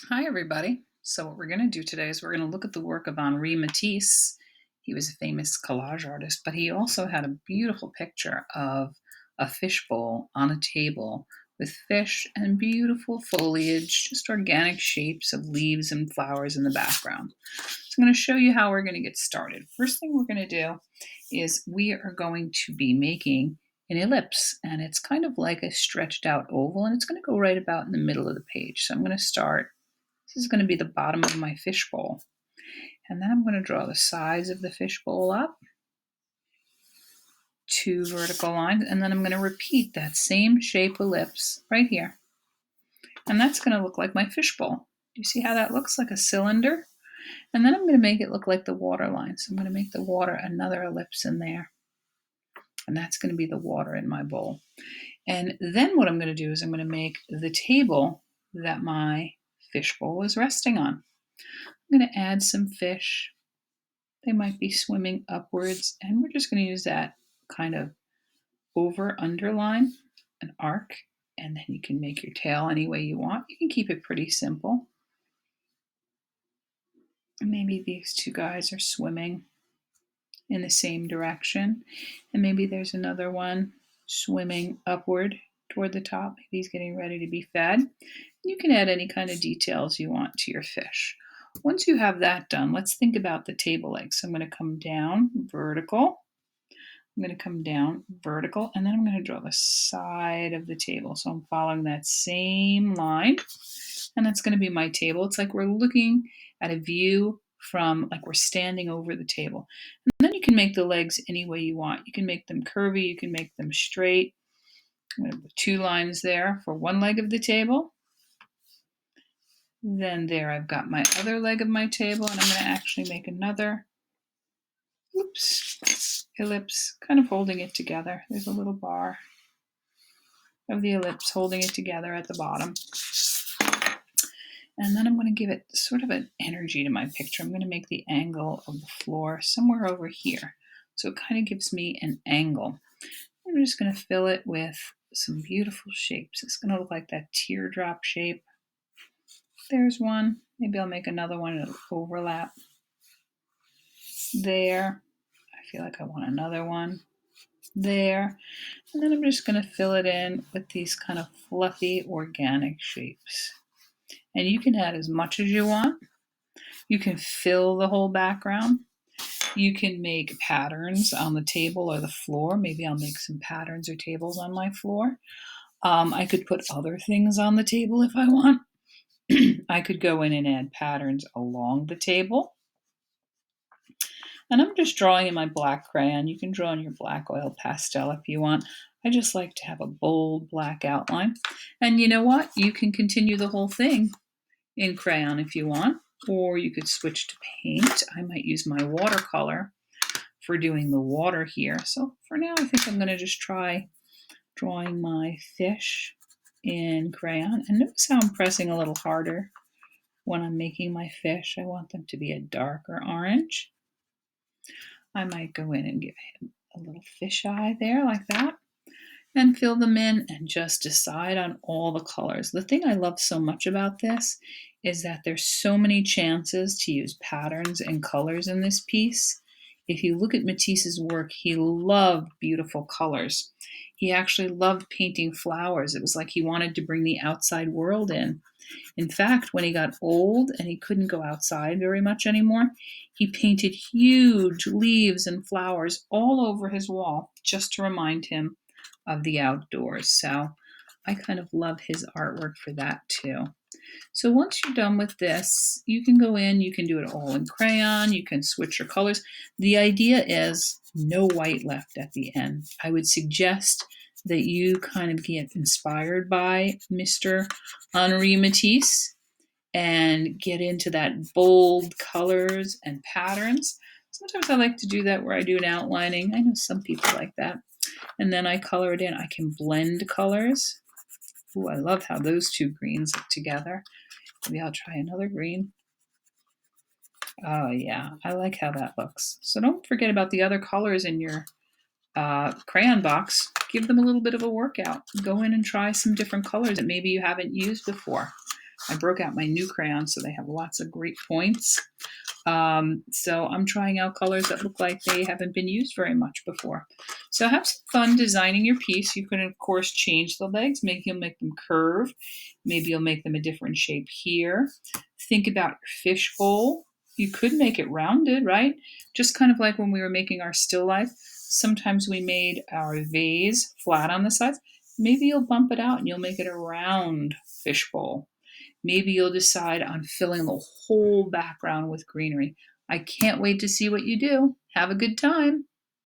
Hi, everybody. So, what we're going to do today is we're going to look at the work of Henri Matisse. He was a famous collage artist, but he also had a beautiful picture of a fishbowl on a table with fish and beautiful foliage, just organic shapes of leaves and flowers in the background. So, I'm going to show you how we're going to get started. First thing we're going to do is we are going to be making an ellipse, and it's kind of like a stretched out oval, and it's going to go right about in the middle of the page. So, I'm going to start. This is going to be the bottom of my fishbowl. And then I'm going to draw the sides of the fishbowl up, 2 vertical lines, and then I'm going to repeat that same shape ellipse right here. And that's going to look like my fishbowl. Do you see how that looks like a cylinder? And then I'm going to make it look like the water line. So I'm going to make the water another ellipse in there. And that's going to be the water in my bowl. And then what I'm going to do is I'm going to make the table that my fishbowl is resting on. I'm going to add some fish. They might be swimming upwards, and we're just going to use that kind of over underline, an arc, and then you can make your tail any way you want. You can keep it pretty simple. And maybe these two guys are swimming in the same direction, and maybe there's another one swimming upward toward the top. Maybe he's getting ready to be fed. You can add any kind of details you want to your fish. Once you have that done, let's think about the table legs. So I'm going to come down vertical. I'm going to come down vertical, and then I'm going to draw the side of the table. So I'm following that same line, and that's going to be my table. It's like we're looking at a view from, like we're standing over the table. And then you can make the legs any way you want. You can make them curvy, you can make them straight. I'm going to put 2 lines there for one leg of the table. Then there I've got my other leg of my table, and I'm going to actually make another ellipse, kind of holding it together. There's a little bar of the ellipse holding it together at the bottom. And then I'm going to give it sort of an energy to my picture. I'm going to make the angle of the floor somewhere over here. So it kind of gives me an angle. I'm just going to fill it with some beautiful shapes. It's going to look like that teardrop shape. There's one. Maybe I'll make another one and it'll overlap. There. I feel like I want another one. There. And then I'm just going to fill it in with these kind of fluffy organic shapes. And you can add as much as you want. You can fill the whole background. You can make patterns on the table or the floor. Maybe I'll make some patterns or tables on my floor. I could put other things on the table if I want. I could go in and add patterns along the table. And I'm just drawing in my black crayon. You can draw in your black oil pastel if you want. I just like to have a bold black outline. And you know what? You can continue the whole thing in crayon if you want, or you could switch to paint. I might use my watercolor for doing the water here. So for now, I think I'm going to just try drawing my fish in crayon. And notice how I'm pressing a little harder when I'm making my fish. I want them to be a darker orange. I might go in and give him a little fish eye there like that and fill them in and just decide on all the colors. The thing I love so much about this is that there's so many chances to use patterns and colors in this piece. If you look at Matisse's work, he loved beautiful colors. He actually loved painting flowers. It was like he wanted to bring the outside world in. In fact, when he got old and he couldn't go outside very much anymore, he painted huge leaves and flowers all over his wall just to remind him of the outdoors. So I kind of love his artwork for that too. So once you're done with this, you can go in, you can do it all in crayon, you can switch your colors. The idea is no white left at the end. I would suggest that you kind of get inspired by Mr. Henri Matisse and get into that bold colors and patterns. Sometimes I like to do that where I do an outlining. I know some people like that. And then I color it in. I can blend colors. Ooh, I love how those two greens look together. Maybe I'll try another green. Oh yeah, I like how that looks. So don't forget about the other colors in your crayon box. Give them a little bit of a workout. Go in and try some different colors that maybe you haven't used before. I broke out my new crayons, so they have lots of great points. So I'm trying out colors that look like they haven't been used very much before. So have some fun designing your piece. You can, of course, change the legs. Maybe you'll make them curve. Maybe you'll make them a different shape here. Think about your fishbowl. You could make it rounded, right? Just kind of like when we were making our still life. Sometimes we made our vase flat on the sides. Maybe you'll bump it out and you'll make it a round fishbowl. Maybe you'll decide on filling the whole background with greenery. I can't wait to see what you do. Have a good time.